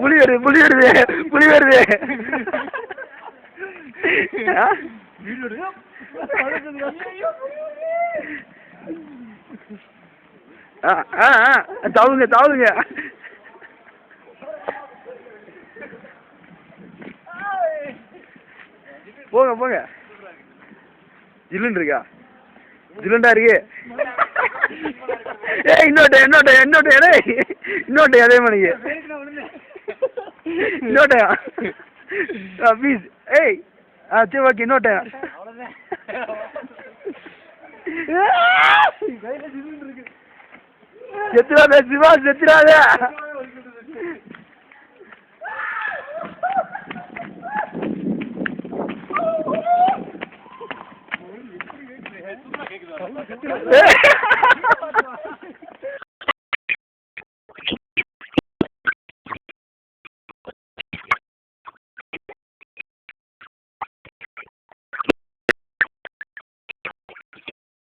புலி வருது புலி வருது புலி வருது. தாவுங்க தாவுங்க. போங்க போங்க. ஜில்லுன்னு இருக்கா? ஜில்லுண்டா இருக்கு. ஏய் இன்னொட்டு இன்னொட்டு இன்னொட்டு இன்னொட்டு அதே மணிக்கு இன்னொட்டையா ப்ளீஸ். ஏய் சரி ஓகே இன்னொட்டையா. செத்துறாத சிவா செத்துறாத.